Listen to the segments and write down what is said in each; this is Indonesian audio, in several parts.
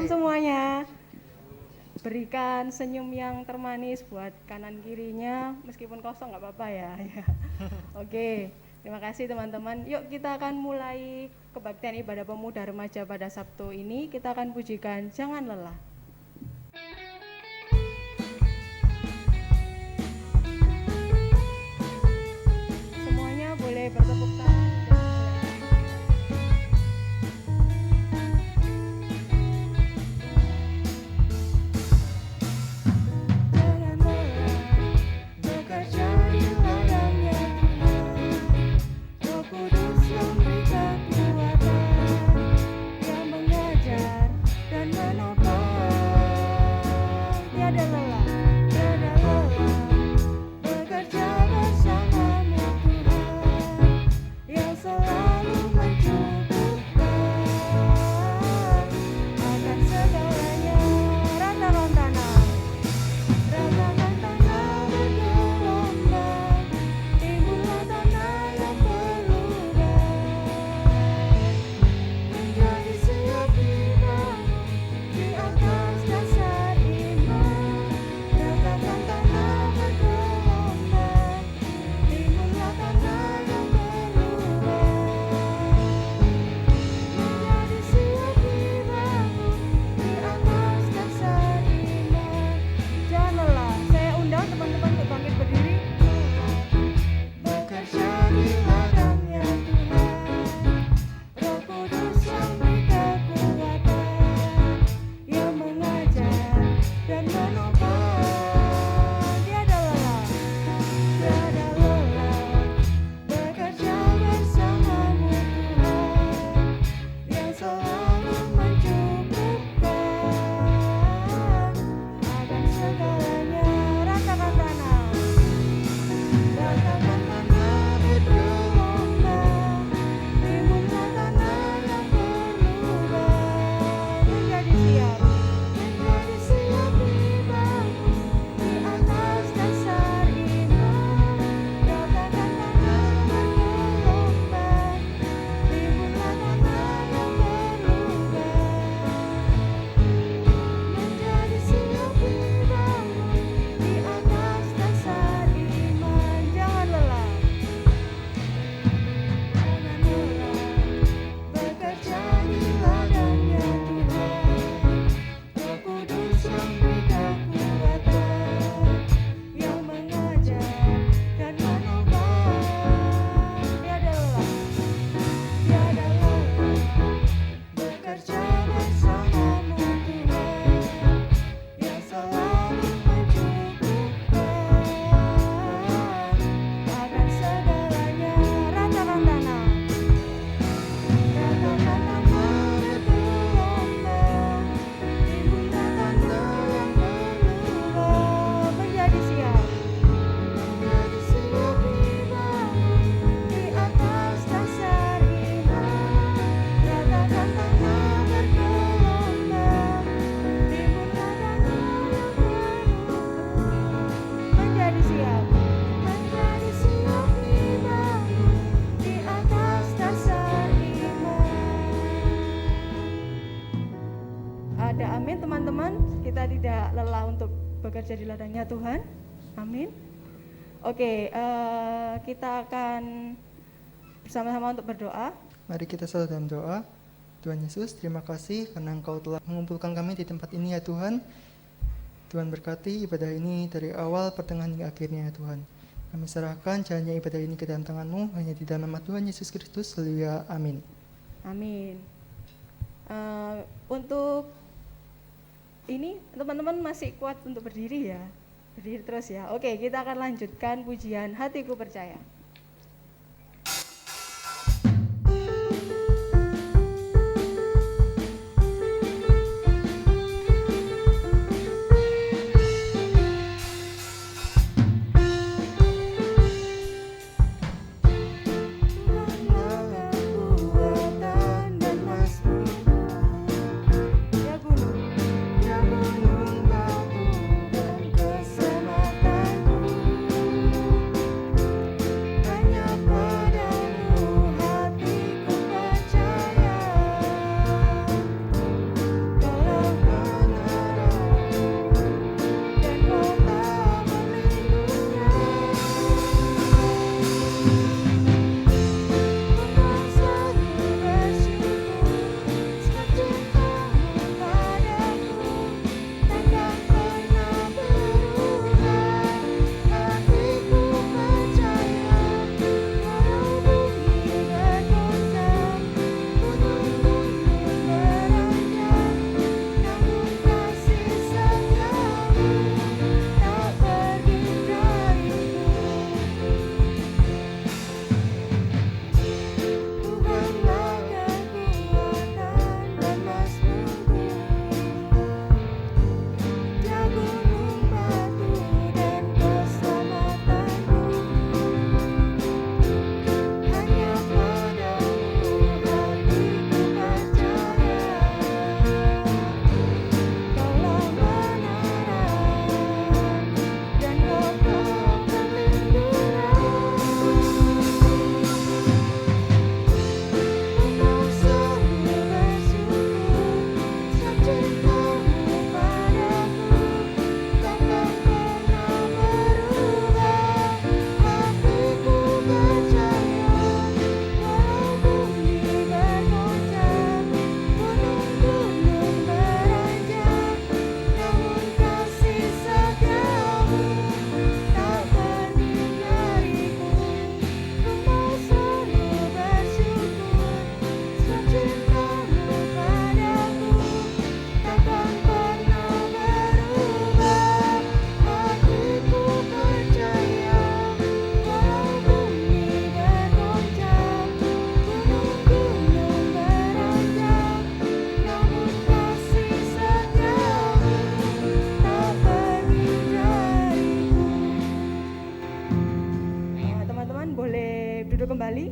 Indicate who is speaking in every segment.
Speaker 1: Shalom semuanya. Berikan senyum yang termanis buat kanan kirinya, meskipun kosong nggak apa-apa ya. Oke, terima kasih teman-teman. Yuk kita akan mulai kebaktian ibadah pemuda remaja pada Sabtu ini. Kita akan pujikan Jangan Lelah. Semuanya boleh bertepuk tangan. Bekerja di ladangnya Tuhan, amin. Oke, kita akan bersama-sama untuk berdoa.
Speaker 2: Mari kita selalu dalam doa. Tuhan Yesus, terima kasih karena Engkau telah mengumpulkan kami di tempat ini ya Tuhan. Tuhan berkati ibadah ini dari awal, pertengahan hingga akhirnya ya Tuhan. Kami serahkan jalannya ibadah ini ke dalam tangan-Mu, hanya di dalam nama Tuhan Yesus Kristus, haleluya, amin.
Speaker 1: Amin. Untuk ini teman-teman masih kuat untuk berdiri ya, berdiri terus ya. Oke, kita akan lanjutkan pujian Hatiku Percaya. kembali?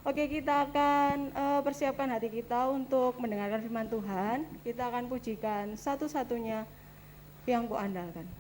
Speaker 1: Oke, kita akan persiapkan hati kita untuk mendengarkan firman Tuhan. Kita akan pujikan satu-satunya yang kuandalkan.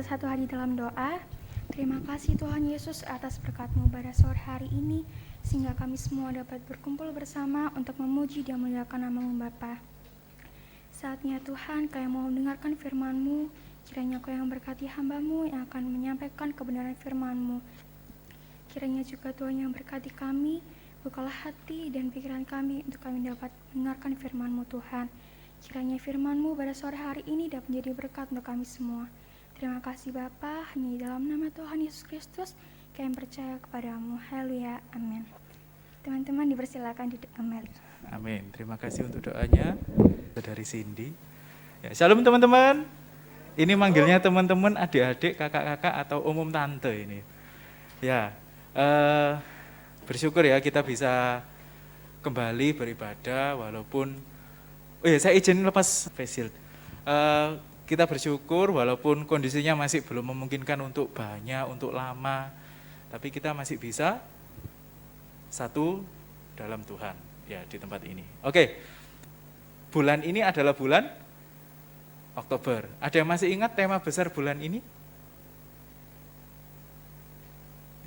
Speaker 3: bersatu hati dalam doa. Terima kasih Tuhan Yesus atas berkat-Mu pada sore hari ini, sehingga kami semua dapat berkumpul bersama untuk memuji dan memuliakan nama-Mu Bapa. Saatnya Tuhan, kami mau mendengarkan firman-Mu, kiranya Kau yang berkati hamba-Mu yang akan menyampaikan kebenaran firman-Mu. Kiranya juga Tuhan yang berkati kami, bukalah hati dan pikiran kami untuk kami dapat mendengarkan firman-Mu Tuhan. Kiranya firman-Mu pada sore hari ini dapat menjadi berkat untuk kami semua. Terima kasih Bapa, hanya di dalam nama Tuhan Yesus Kristus kami percaya kepadamu. Haleluya, amin. Teman-teman dipersilakan duduk kembali.
Speaker 4: Amin. Terima kasih untuk doanya dari Cindy. Ya, shalom teman-teman. Ini manggilnya teman-teman, adik-adik, kakak-kakak atau umum tante ini. Ya, bersyukur ya kita bisa kembali beribadah walaupun, saya izin lepas face shield. Kita bersyukur walaupun kondisinya masih belum memungkinkan untuk banyak, untuk lama, tapi kita masih bisa satu dalam Tuhan ya di tempat ini. Oke, bulan ini adalah bulan Oktober. Ada yang masih ingat tema besar bulan ini?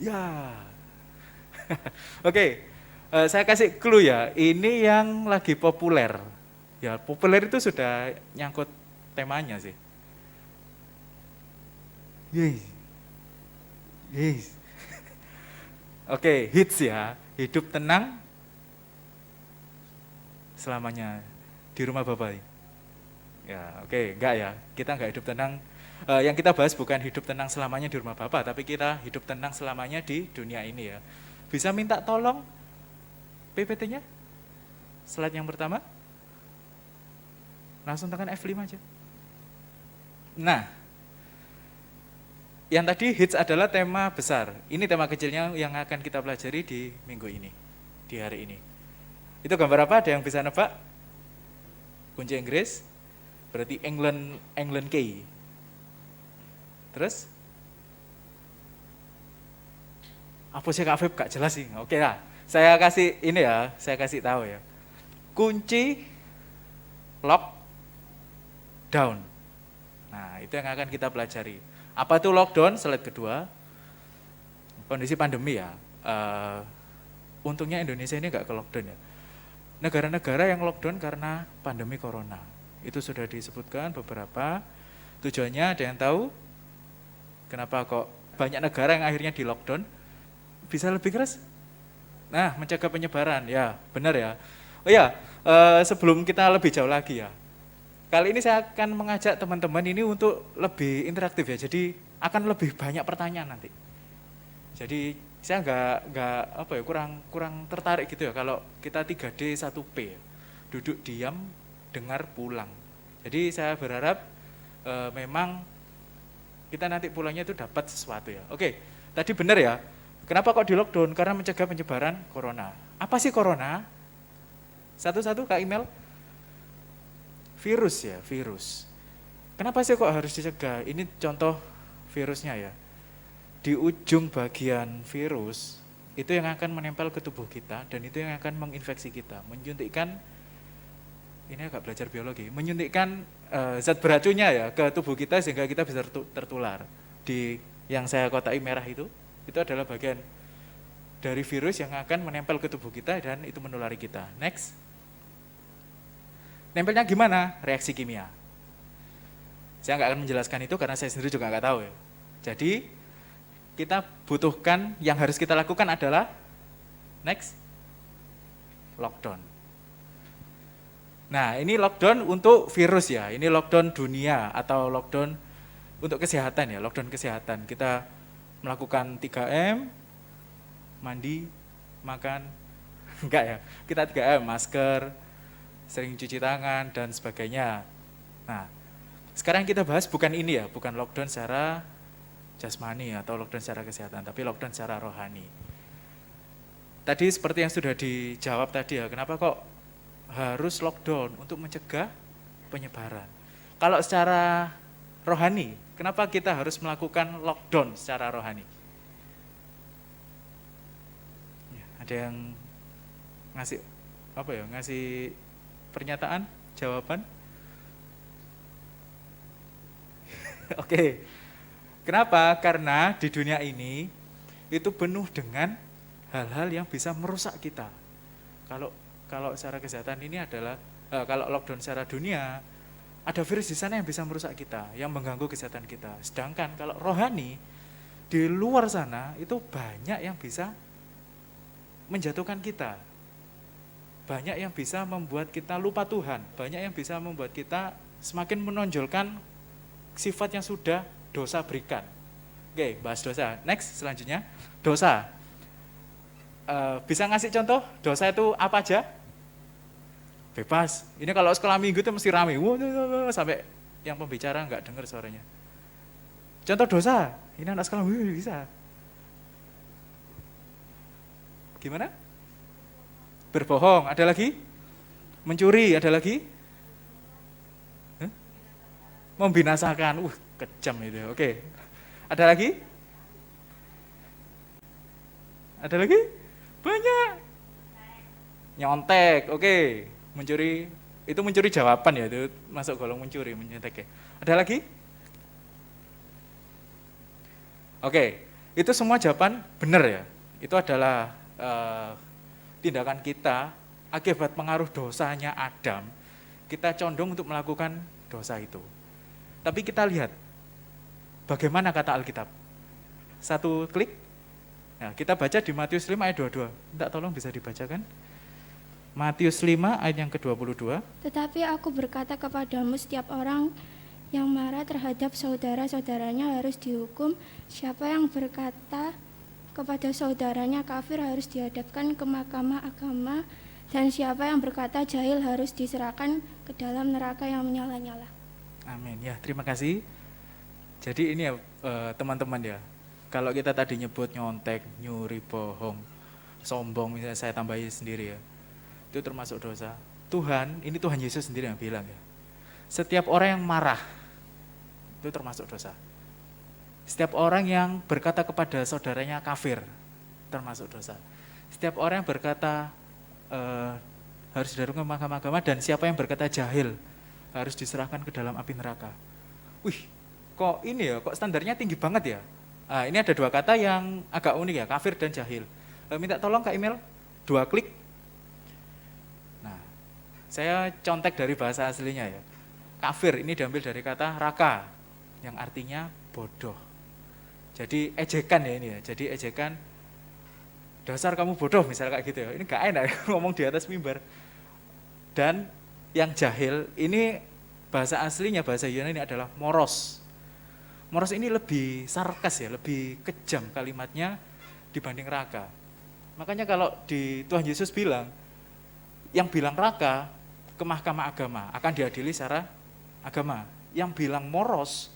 Speaker 4: Ya, oke, saya kasih clue ya, ini yang lagi populer. Ya, populer itu sudah nyangkut temanya sih. Yes. Oke, hits ya. Hidup tenang selamanya di rumah Bapak. Ya, oke, enggak ya. Kita enggak hidup tenang. Yang kita bahas bukan hidup tenang selamanya di rumah Bapak, tapi kita hidup tenang selamanya di dunia ini ya. Bisa minta tolong PPT-nya? Slide yang pertama. Langsung tekan F5 aja. Nah, yang tadi hits adalah tema besar. Ini tema kecilnya yang akan kita pelajari di minggu ini, di hari ini. Itu gambar apa? Ada yang bisa nebak? Kunci Inggris, berarti England Key. Terus? Apa sih Kak Feb? Gak jelas sih. Oke lah, saya kasih ini ya, saya kasih tahu ya. Kunci lockdown. Nah, itu yang akan kita pelajari. Apa itu lockdown? Slide kedua. Kondisi pandemi ya. Untungnya Indonesia ini nggak ke lockdown ya. Negara-negara yang lockdown karena pandemi corona. Itu sudah disebutkan beberapa. Tujuannya ada yang tahu? Kenapa kok banyak negara yang akhirnya di lockdown? Bisa lebih keras? Nah, mencegah penyebaran. Ya, benar ya. Oh ya, sebelum kita lebih jauh lagi ya. Kali ini saya akan mengajak teman-teman ini untuk lebih interaktif ya, jadi akan lebih banyak pertanyaan nanti. Jadi saya kurang tertarik gitu ya kalau kita 3D 1P, duduk diam, dengar pulang. Jadi saya berharap memang kita nanti pulangnya itu dapat sesuatu ya. Oke, tadi benar ya. Kenapa kok di lockdown? Karena mencegah penyebaran corona. Apa sih corona? Satu-satu Kak Email. Virus ya, virus. Kenapa sih kok harus dicegah? Ini contoh virusnya ya. Di ujung bagian virus, itu yang akan menempel ke tubuh kita, dan itu yang akan menginfeksi kita. Menyuntikkan, ini agak belajar biologi, menyuntikkan zat beracunnya ya ke tubuh kita sehingga kita bisa tertular. Di yang saya kotai merah itu adalah bagian dari virus yang akan menempel ke tubuh kita dan itu menulari kita. Next. Nempelnya gimana? Reaksi kimia. Saya nggak akan menjelaskan itu karena saya sendiri juga nggak tahu ya. Jadi kita butuhkan, yang harus kita lakukan adalah next, lockdown. Nah, ini lockdown untuk virus ya. Ini lockdown dunia atau lockdown untuk kesehatan ya, lockdown kesehatan. Kita melakukan 3M, mandi, makan, enggak ya. Kita 3M, masker, sering cuci tangan, dan sebagainya. Nah, sekarang kita bahas bukan ini ya, bukan lockdown secara jasmani atau lockdown secara kesehatan, tapi lockdown secara rohani. Tadi seperti yang sudah dijawab tadi ya, kenapa kok harus lockdown? Untuk mencegah penyebaran. Kalau secara rohani, kenapa kita harus melakukan lockdown secara rohani? Ya, ada yang ngasih pernyataan, jawaban? Oke. Kenapa? Karena di dunia ini itu penuh dengan hal-hal yang bisa merusak kita. Kalau secara kesehatan ini adalah kalau lockdown secara dunia, ada virus di sana yang bisa merusak kita, yang mengganggu kesehatan kita. Sedangkan kalau rohani di luar sana itu banyak yang bisa menjatuhkan kita. Banyak yang bisa membuat kita lupa Tuhan, banyak yang bisa membuat kita semakin menonjolkan sifat yang sudah dosa berikan. Oke, bahas dosa. Next, selanjutnya, dosa. Bisa ngasih contoh, dosa itu apa aja? Bebas. Ini kalau sekolah minggu itu mesti rame. Wah, sampai yang pembicara nggak dengar suaranya. Contoh dosa, ini anak sekolah minggu bisa. Gimana? Berbohong, ada lagi? Mencuri, ada lagi? Membinasakan, kejam itu. Oke. Ada lagi? Ada lagi? Banyak. Nyontek, oke. Mencuri, itu mencuri jawaban ya, itu masuk golong mencuri, menyontek ya. Ada lagi? Oke, itu semua jawaban benar ya. Itu adalah tindakan kita akibat pengaruh dosanya Adam. Kita condong untuk melakukan dosa itu. Tapi kita lihat bagaimana kata Alkitab. Satu klik. Nah, kita baca di Matius 5 ayat 22. Minta tolong bisa dibacakan. Matius 5 ayat yang ke-22.
Speaker 3: Tetapi aku berkata kepadamu, setiap orang yang marah terhadap saudara-saudaranya harus dihukum. Siapa yang berkata kepada saudaranya kafir harus dihadapkan ke mahkamah agama, dan siapa yang berkata jahil harus diserahkan ke dalam neraka yang menyala-nyala.
Speaker 4: Amin. Ya, terima kasih. Jadi ini ya teman-teman ya, kalau kita tadi nyebut nyontek, nyuri, bohong, sombong, misalnya saya tambahin sendiri ya, itu termasuk dosa. Tuhan, ini Tuhan Yesus sendiri yang bilang ya, setiap orang yang marah, itu termasuk dosa. Setiap orang yang berkata kepada saudaranya kafir, termasuk dosa. Setiap orang yang berkata harus didarung ke mahkamah agama, dan siapa yang berkata jahil, harus diserahkan ke dalam api neraka. Wih, kok ini ya, kok standarnya tinggi banget ya? Nah, ini ada dua kata yang agak unik ya, kafir dan jahil. Minta tolong Kak Email, 2 klik. Nah, saya contek dari bahasa aslinya ya. Kafir ini diambil dari kata raka, yang artinya bodoh. Jadi ejekan ya ini ya, jadi ejekan dasar kamu bodoh misalnya kayak gitu ya. Ini gak enak ya, ngomong di atas mimbar. Dan yang jahil ini bahasa aslinya, bahasa Yunani adalah moros. Moros ini lebih sarkas ya, lebih kejam kalimatnya dibanding raka. Makanya kalau di Tuhan Yesus bilang, yang bilang raka ke mahkamah agama akan diadili secara agama. Yang bilang moros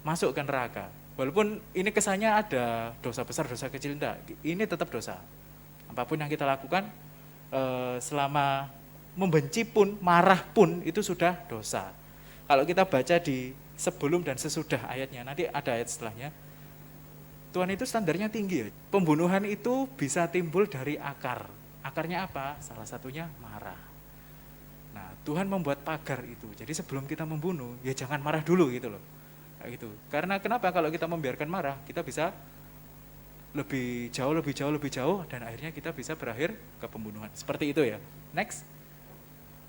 Speaker 4: masuk ke neraka. Walaupun ini kesannya ada dosa besar, dosa kecil, enggak. Ini tetap dosa. Apapun yang kita lakukan, selama membenci pun, marah pun, itu sudah dosa. Kalau kita baca di sebelum dan sesudah ayatnya, nanti ada ayat setelahnya, Tuhan itu standarnya tinggi. Pembunuhan itu bisa timbul dari akar. Akarnya apa? Salah satunya marah. Nah, Tuhan membuat pagar itu. Jadi sebelum kita membunuh, ya jangan marah dulu gitu loh. Kayak gitu. Karena kenapa? Kalau kita membiarkan marah, kita bisa lebih jauh, dan akhirnya kita bisa berakhir ke pembunuhan. Seperti itu ya. Next.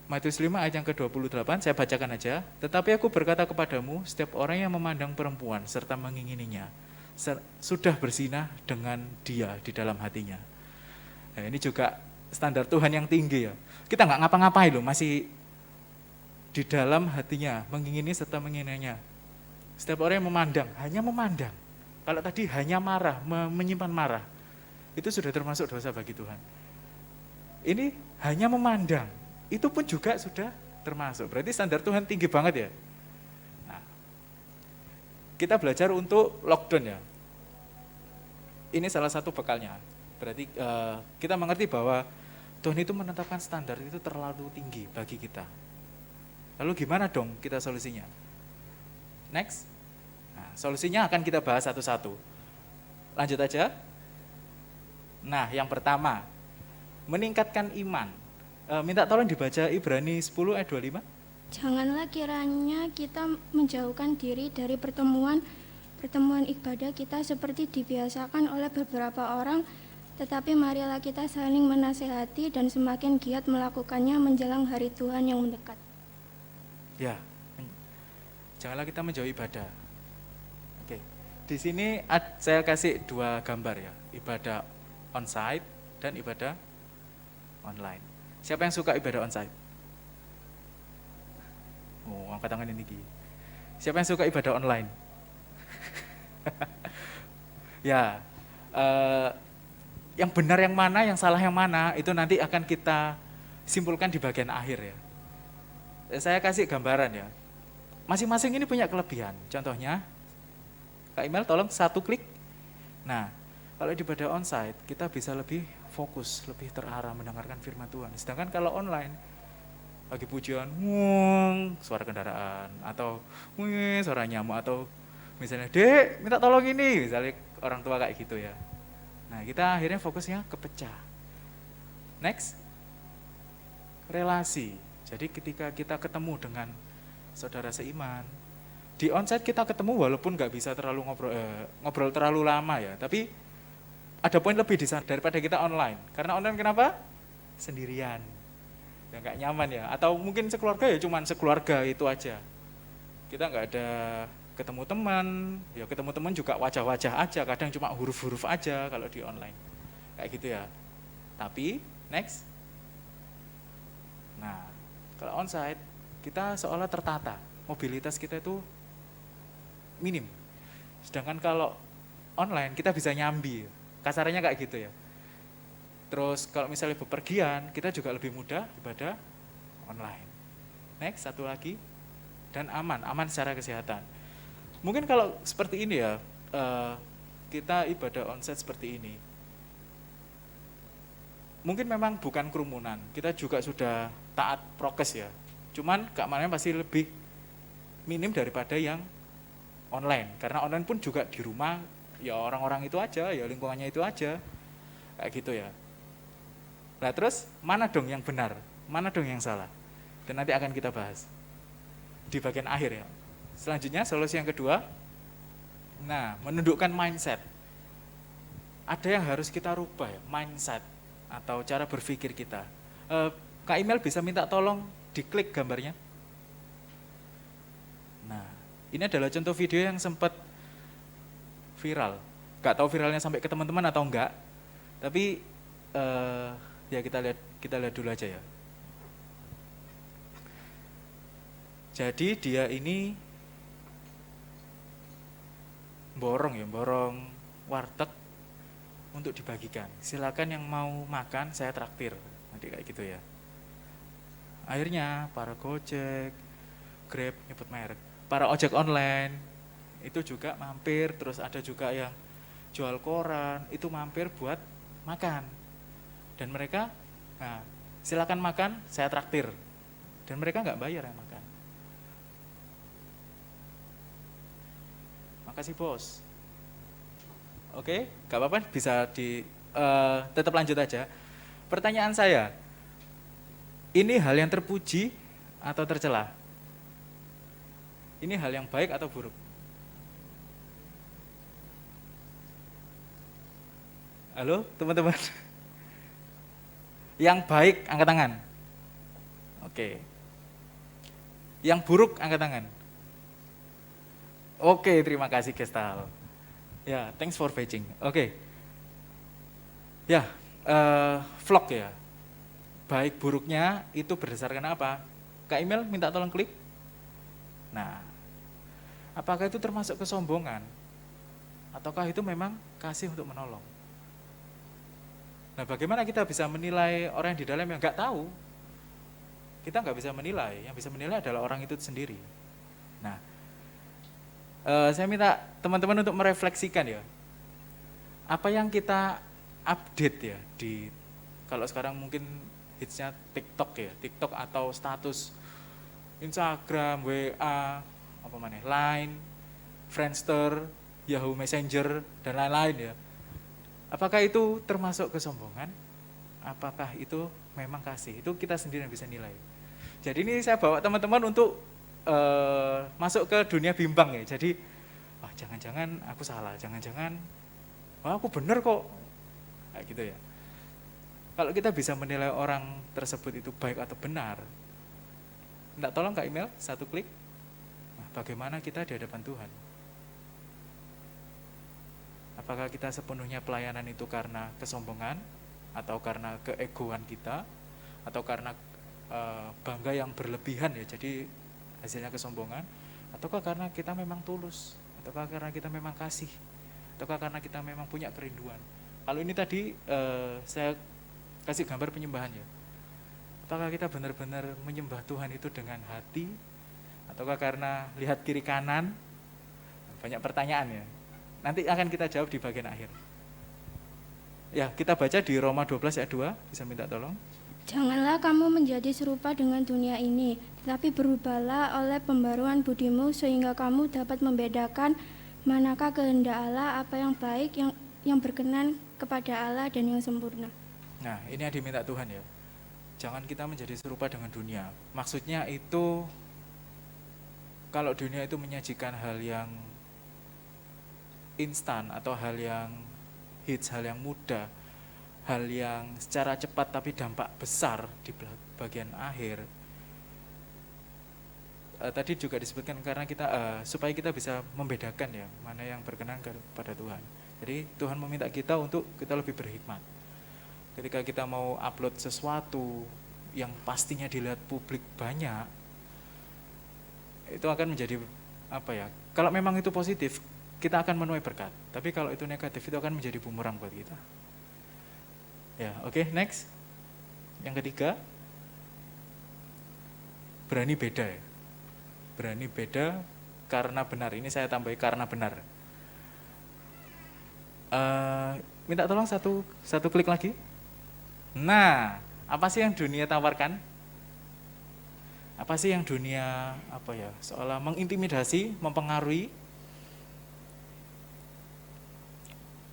Speaker 4: Matius 5 ayat yang ke-28, saya bacakan aja. Tetapi aku berkata kepadamu, setiap orang yang memandang perempuan serta mengingininya, sudah berzina dengan dia di dalam hatinya. Nah, ini juga standar Tuhan yang tinggi ya. Kita nggak ngapa-ngapain loh, masih di dalam hatinya, mengingini serta menginginnya. Setiap orang yang memandang, hanya memandang. Kalau tadi hanya marah, menyimpan marah, itu sudah termasuk dosa bagi Tuhan. Ini hanya memandang, itu pun juga sudah termasuk. Berarti standar Tuhan tinggi banget ya. Nah, kita belajar untuk lockdown ya. Ini salah satu bekalnya. Berarti kita mengerti bahwa Tuhan itu menetapkan standar itu terlalu tinggi bagi kita. Lalu gimana dong kita solusinya? Next. Nah, solusinya akan kita bahas satu-satu. Lanjut aja. Nah, yang pertama, meningkatkan iman. Minta tolong dibaca Ibrani 10 ayat 25.
Speaker 3: Janganlah kiranya kita menjauhkan diri dari pertemuan pertemuan ibadah kita seperti dibiasakan oleh beberapa orang, tetapi marilah kita saling menasehati dan semakin giat melakukannya menjelang hari Tuhan yang mendekat.
Speaker 4: Ya, janganlah kita menjauhi ibadah. Oke, di sini saya kasih 2 gambar ya, ibadah onsite dan ibadah online. Siapa yang suka ibadah onsite? Oh, angkat tangan ini. Siapa yang suka ibadah online? Ya, yang benar yang mana, yang salah yang mana, itu nanti akan kita simpulkan di bagian akhir ya. Saya kasih gambaran ya. Masing-masing ini punya kelebihan. Contohnya, Kak Imel tolong 1 klik. Nah, kalau di ibadah onsite, kita bisa lebih fokus, lebih terarah mendengarkan firman Tuhan. Sedangkan kalau online, bagi pujian, suara kendaraan, atau suara nyamuk, atau misalnya, Dek, minta tolong ini, misalnya orang tua kayak gitu ya. Nah, kita akhirnya fokusnya kepecah. Next, relasi. Jadi ketika kita ketemu dengan saudara seiman, di onsite kita ketemu walaupun nggak bisa terlalu ngobrol terlalu lama ya, tapi ada poin lebih di sana daripada kita online. Karena online kenapa? Sendirian. Ya nggak nyaman ya, atau mungkin sekeluarga ya cuman sekeluarga itu aja. Kita nggak ada ketemu teman, ya ketemu teman juga wajah-wajah aja, kadang cuma huruf-huruf aja kalau di online. Kayak gitu ya. Tapi, next. Nah, kalau onsite, kita seolah tertata, mobilitas kita itu minim. Sedangkan kalau online, kita bisa nyambi, kasarnya kayak gitu ya. Terus kalau misalnya bepergian, kita juga lebih mudah ibadah online. Next, satu lagi, dan aman secara kesehatan. Mungkin kalau seperti ini ya, kita ibadah onsite seperti ini. Mungkin memang bukan kerumunan, kita juga sudah taat prokes ya. Cuman keamanannya pasti lebih minim daripada yang online. Karena online pun juga di rumah, ya orang-orang itu aja, ya lingkungannya itu aja. Kayak gitu ya. Nah terus, mana dong yang benar? Mana dong yang salah? Dan nanti akan kita bahas di bagian akhir ya. Selanjutnya, solusi yang kedua, nah, menundukkan mindset. Ada yang harus kita rubah ya, mindset atau cara berpikir kita. Kak Imel bisa minta tolong diklik gambarnya. Nah, ini adalah contoh video yang sempat viral. Gak tahu viralnya sampai ke teman-teman atau enggak, tapi ya kita lihat dulu aja ya. Jadi dia ini borong warteg untuk dibagikan. Silakan yang mau makan saya traktir. Nanti kayak gitu ya. Akhirnya para Gojek, Grab, nyebut merek, para ojek online itu juga mampir, terus ada juga yang jual koran itu mampir buat makan. Dan mereka, nah, silakan makan, saya traktir. Dan mereka nggak bayar yang makan. Makasih bos. Oke, nggak apa-apa, bisa tetap lanjut aja. Pertanyaan saya, ini hal yang terpuji atau tercela? Ini hal yang baik atau buruk? Halo teman-teman? Yang baik angkat tangan. Oke. Yang buruk angkat tangan. Oke, terima kasih Gestal. Ya, thanks for watching. Oke. Ya, vlog ya. Baik buruknya itu berdasarkan apa? Kak Imel minta tolong klik. Nah, apakah itu termasuk kesombongan? Ataukah itu memang kasih untuk menolong? Nah, bagaimana kita bisa menilai orang yang di dalam yang nggak tahu? Kita nggak bisa menilai, yang bisa menilai adalah orang itu sendiri. Nah, saya minta teman-teman untuk merefleksikan ya, apa yang kita update ya di, kalau sekarang mungkin hitsnya TikTok ya, TikTok atau status Instagram, WA, apa mana, Line, Friendster, Yahoo Messenger dan lain-lain ya. Apakah itu termasuk kesombongan? Apakah itu memang kasih? Itu kita sendiri yang bisa nilai. Jadi ini saya bawa teman-teman untuk masuk ke dunia bimbang ya. Jadi jangan-jangan aku salah, jangan-jangan aku bener kok, kayak gitu ya. Kalau kita bisa menilai orang tersebut itu baik atau benar, minta tolong Kak Email, satu klik. Nah, bagaimana kita di hadapan Tuhan? Apakah kita sepenuhnya pelayanan itu karena kesombongan, atau karena keegoan kita, atau karena bangga yang berlebihan ya, jadi hasilnya kesombongan, ataukah karena kita memang tulus, ataukah karena kita memang kasih, ataukah karena kita memang punya kerinduan. Kalau ini tadi saya kasih gambar penyembahan ya. Apakah kita benar-benar menyembah Tuhan itu dengan hati, ataukah karena lihat kiri kanan? Banyak pertanyaan ya. Nanti akan kita jawab di bagian akhir. Ya, kita baca di Roma 12 ayat 2, bisa minta tolong.
Speaker 5: Janganlah kamu menjadi serupa dengan dunia ini, tetapi berubahlah oleh pembaruan budimu sehingga kamu dapat membedakan manakah kehendak Allah, apa yang baik, yang berkenan kepada Allah dan yang sempurna.
Speaker 4: Nah, ini yang diminta Tuhan ya. Jangan kita menjadi serupa dengan dunia. Maksudnya itu, kalau dunia itu menyajikan hal yang instan atau hal yang hits, hal yang mudah, hal yang secara cepat tapi dampak besar di bagian akhir. Tadi juga disebutkan karena kita supaya kita bisa membedakan ya mana yang berkenan kepada Tuhan. Jadi Tuhan meminta kita untuk kita lebih berhikmat. Ketika kita mau upload sesuatu yang pastinya dilihat publik banyak, itu akan menjadi apa ya? Kalau memang itu positif, kita akan menuai berkat. Tapi kalau itu negatif, itu akan menjadi bumerang buat kita. Ya, oke, next. Yang ketiga, berani beda ya. Berani beda karena benar. Ini saya tambahi karena benar. Minta tolong satu klik lagi. Nah, apa sih yang dunia tawarkan? Apa sih yang dunia seolah mengintimidasi, mempengaruhi?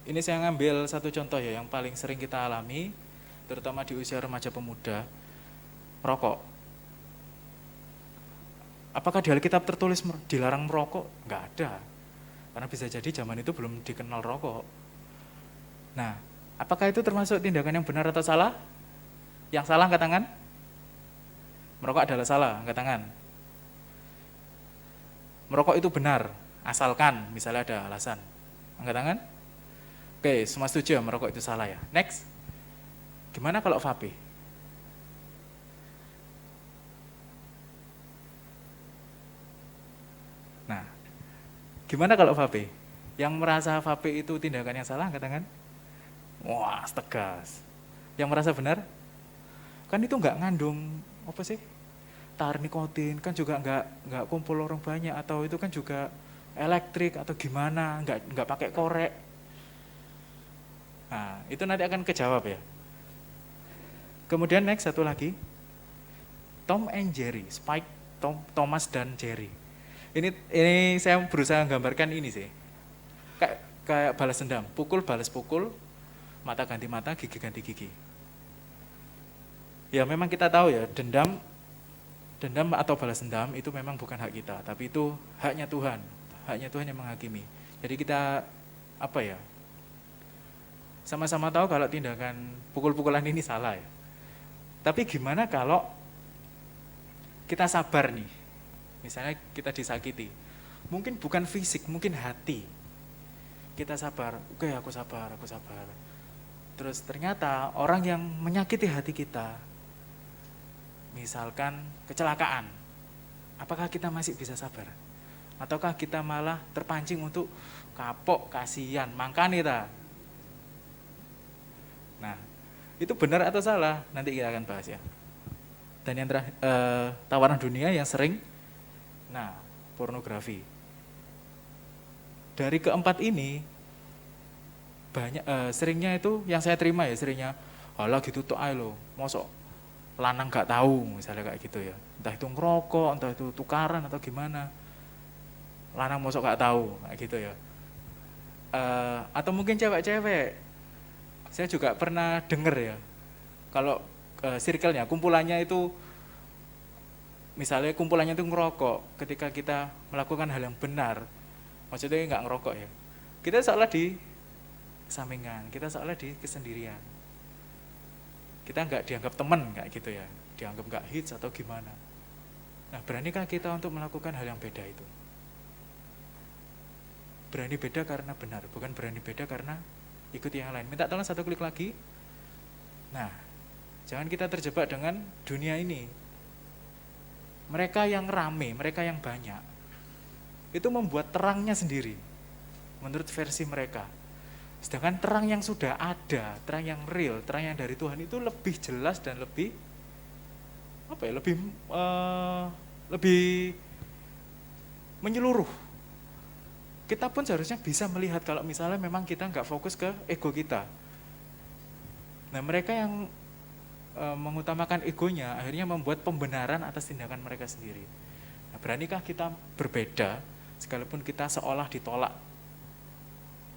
Speaker 4: Ini saya ngambil satu contoh ya yang paling sering kita alami, terutama di usia remaja pemuda, merokok. Apakah di Alkitab tertulis dilarang merokok? Enggak ada. Karena bisa jadi zaman itu belum dikenal rokok. Nah, apakah itu termasuk tindakan yang benar atau salah? Yang salah angkat tangan. Merokok adalah salah, angkat tangan. Merokok itu benar, asalkan misalnya ada alasan. Angkat tangan. Oke, semua setuju ya merokok itu salah ya. Next. Gimana kalau vape? Nah, gimana kalau vape? Yang merasa vape itu tindakan yang salah, angkat tangan. Wah, tegas. Yang merasa benar? Kan itu nggak ngandung apa sih? Tar nikotin, kan juga nggak kumpul orang banyak, atau itu kan juga elektrik atau gimana, nggak pakai korek. Nah, itu nanti akan kejawab ya. Kemudian next satu lagi, Tom and Jerry, Spike, Thomas dan Jerry. Ini saya berusaha menggambarkan ini sih, kayak balas dendam, pukul balas pukul, mata ganti mata, gigi ganti gigi. Ya memang kita tahu ya, dendam atau balas dendam itu memang bukan hak kita, tapi itu haknya Tuhan yang menghakimi. Jadi kita sama-sama tahu kalau tindakan pukul-pukulan ini salah ya. Tapi gimana kalau kita sabar nih, misalnya kita disakiti, mungkin bukan fisik, mungkin hati. Kita sabar, oke aku sabar. Terus ternyata orang yang menyakiti hati kita, misalkan kecelakaan, apakah kita masih bisa sabar? Ataukah kita malah terpancing untuk kapok, kasihan, mangkani ta? Nah, itu benar atau salah? Nanti kita akan bahas ya. Dan yang terakhir, tawaran dunia yang sering, nah, pornografi. Dari keempat ini, banyak seringnya itu yang saya terima ya, seringnya, alah gitu tok ae lo, mosok lanang gak tahu, misalnya kayak gitu ya. Entah itu ngerokok, entah itu tukaran atau gimana. Lanang mosok gak tahu, kayak gitu ya. Atau mungkin cewek-cewek. Saya juga pernah dengar ya, kalau circle-nya, kumpulannya itu, misalnya kumpulannya itu ngerokok, ketika kita melakukan hal yang benar, Maksudnya nggak ngerokok ya. Kita seolah di sampingan, kita seolah di kesendirian. Kita nggak dianggap teman kayak gitu ya, dianggap nggak hits atau gimana. Nah, beranikah kita untuk melakukan hal yang beda itu? Berani beda karena benar, bukan berani beda karena ikuti yang lain. Minta tolong satu klik lagi. Nah, jangan kita terjebak dengan dunia ini. Mereka yang rame, mereka yang banyak, itu membuat terangnya sendiri, menurut versi mereka. Sedangkan terang yang sudah ada, terang yang real, terang yang dari Tuhan itu lebih jelas dan lebih lebih menyeluruh. Kita pun seharusnya bisa melihat kalau misalnya memang kita nggak fokus ke ego kita. Nah, mereka yang mengutamakan egonya akhirnya membuat pembenaran atas tindakan mereka sendiri. Nah, beranikah kita berbeda sekalipun kita seolah ditolak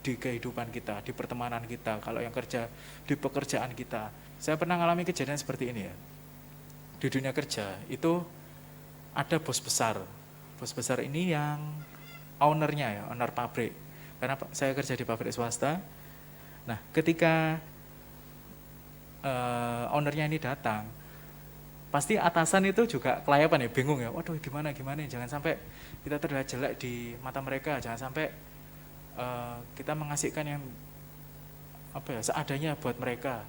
Speaker 4: di kehidupan kita, di pertemanan kita, kalau yang kerja, di pekerjaan kita. Saya pernah mengalami kejadian seperti ini ya. Di dunia kerja itu ada bos besar. Bos besar ini yang ownernya ya, owner pabrik. Karena saya kerja di pabrik swasta. Nah, ketika ownernya ini datang, pasti atasan itu juga kelayapan ya, bingung ya. Waduh, gimana jangan sampai kita terlihat jelek di mata mereka, jangan sampai kita mengasihkan yang seadanya buat mereka,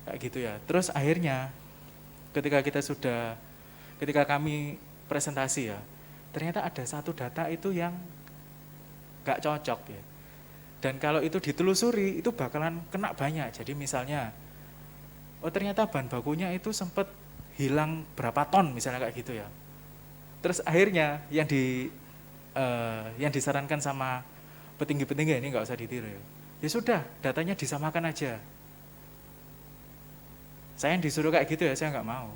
Speaker 4: kayak gitu ya. Terus akhirnya ketika kami presentasi ya, ternyata ada satu data itu yang gak cocok ya. Dan kalau itu ditelusuri itu bakalan kena banyak. Jadi misalnya, ternyata bahan bakunya itu sempat hilang berapa ton misalnya kayak gitu ya. Terus akhirnya yang disarankan sama petinggi-petinggi ini nggak usah ditiru ya. Ya sudah, datanya disamakan aja. Saya yang disuruh kayak gitu ya, saya nggak mau.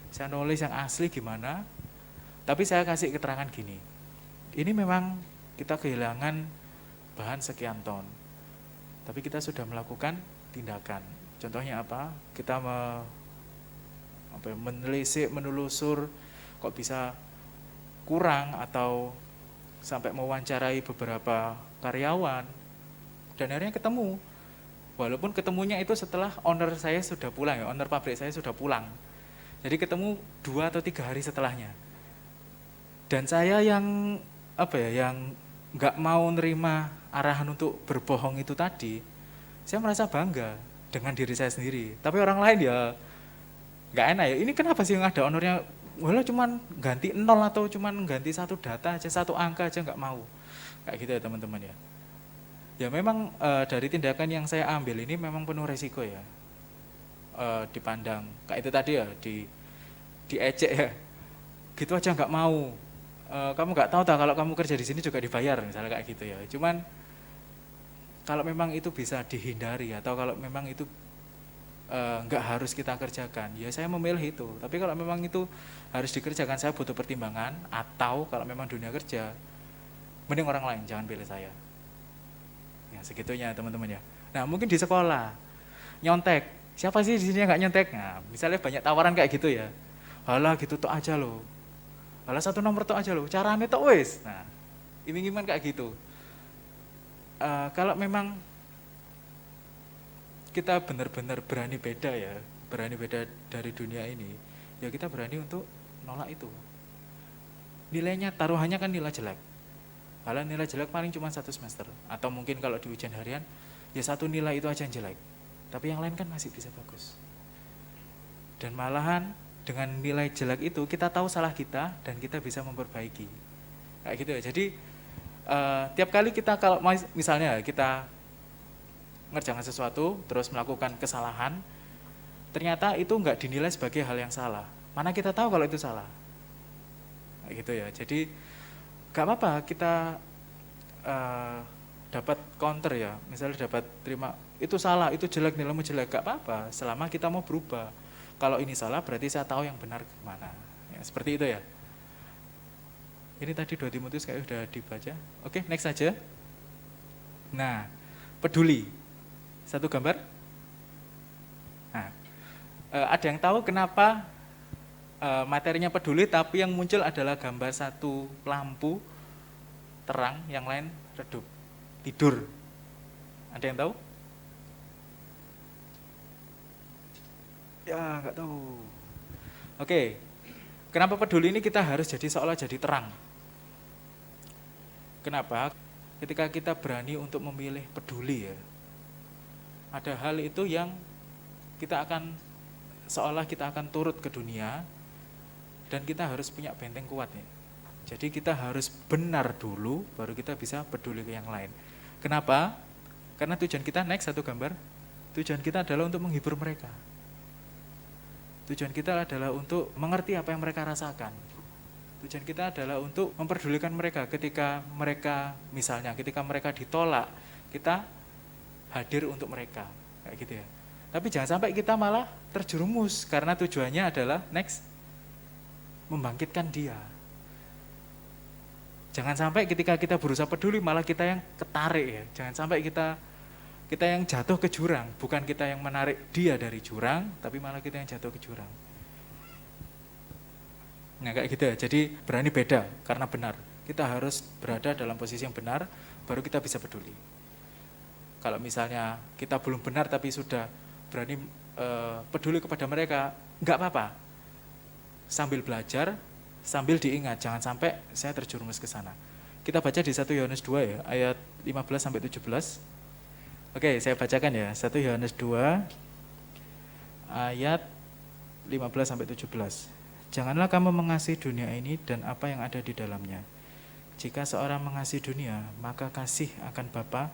Speaker 4: Saya nulis yang asli gimana, tapi saya kasih keterangan gini. Ini memang kita kehilangan bahan sekian ton, tapi kita sudah melakukan tindakan. Contohnya apa? Kita menelisik, menelusur, kok bisa kurang atau sampai mewawancarai beberapa karyawan, dan akhirnya ketemu. Walaupun ketemunya itu setelah owner saya sudah pulang ya, owner pabrik saya sudah pulang. Jadi ketemu 2 atau 3 hari setelahnya. Dan saya yang yang nggak mau nerima arahan untuk berbohong itu tadi, saya merasa bangga dengan diri saya sendiri. Tapi orang lain ya nggak enak ya. Ini kenapa sih yang ada ownernya? Walau cuman ganti 0 atau cuman ganti satu data aja, satu angka aja nggak mau. Kayak gitu ya teman-teman ya. Ya memang dari tindakan yang saya ambil ini memang penuh resiko ya. Dipandang kayak itu tadi ya, diejek ya. Gitu aja nggak mau. Kamu nggak tahu kalau kamu kerja di sini juga dibayar misalnya kayak gitu ya. Cuman kalau memang itu bisa dihindari atau kalau memang itu nggak harus kita kerjakan, ya saya memilih itu. Tapi kalau memang itu harus dikerjakan, saya butuh pertimbangan. Atau kalau memang dunia kerja, mending orang lain, jangan pilih saya. Ya segitunya teman-teman ya. Nah mungkin di sekolah nyontek, siapa sih di sini yang nggak nyontek? Nah misalnya banyak tawaran kayak gitu ya, halah gitu tok aja loh, halah 1 nomor tok aja loh, caranya tok wis. Nah iming-imingan kayak gitu. Kalau memang kita benar-benar berani beda ya, berani beda dari dunia ini, ya kita berani untuk nolak itu. Nilainya, taruhannya kan nilai jelek. Kalau nilai jelek paling cuma 1 semester, atau mungkin kalau di ujian harian, ya 1 nilai itu aja yang jelek. Tapi yang lain kan masih bisa bagus. Dan malahan dengan nilai jelek itu kita tahu salah kita dan kita bisa memperbaiki. Kayak gitu ya. Jadi tiap kali kita kalau misalnya kita ngerjakan sesuatu terus melakukan kesalahan, ternyata itu nggak dinilai sebagai hal yang salah. Mana kita tahu kalau itu salah. Kayak gitu ya. Jadi nggak apa-apa kita dapat counter ya. Misalnya dapat terima itu salah, itu jelek, nilaimu jelek, nggak apa-apa. Selama kita mau berubah. Kalau ini salah berarti saya tahu yang benar kemana. Ya, seperti itu ya. Ini tadi 2 Timotius kayak udah dibaca. Oke, next aja. Nah, peduli. 1 gambar. Nah, ada yang tahu kenapa materinya peduli tapi yang muncul adalah gambar 1 lampu terang, yang lain redup, tidur. Ada yang tahu? Ya, nggak tahu. Oke, kenapa peduli ini kita harus jadi seolah jadi terang? Kenapa? Ketika kita berani untuk memilih peduli ya, ada hal itu yang kita akan seolah kita akan turut ke dunia dan kita harus punya benteng kuat ya. Jadi kita harus benar dulu baru kita bisa peduli ke yang lain. Kenapa? Karena tujuan kita, next satu gambar, tujuan kita adalah untuk menghibur mereka. Tujuan kita adalah untuk mengerti apa yang mereka rasakan. Tujuan kita adalah untuk memperdulikan mereka ketika mereka, misalnya ketika mereka ditolak, kita hadir untuk mereka, kayak gitu ya. Tapi jangan sampai kita malah terjerumus karena tujuannya adalah next membangkitkan dia. Jangan sampai ketika kita berusaha peduli malah kita yang ketarik ya. Jangan sampai kita yang jatuh ke jurang, bukan kita yang menarik dia dari jurang, tapi malah kita yang jatuh ke jurang. Nah kayak gitu ya, jadi berani beda karena benar. Kita harus berada dalam posisi yang benar, baru kita bisa peduli. Kalau misalnya kita belum benar tapi sudah berani peduli kepada mereka, enggak apa-apa. Sambil belajar, sambil diingat, jangan sampai saya terjerumus ke sana. Kita baca di 1 Yohanes 2 ya, ayat 15 sampai 17. Oke, saya bacakan ya, 1 Yohanes 2 ayat 15 sampai 17. Janganlah kamu mengasihi dunia ini dan apa yang ada di dalamnya. Jika seorang mengasihi dunia, maka kasih akan Bapa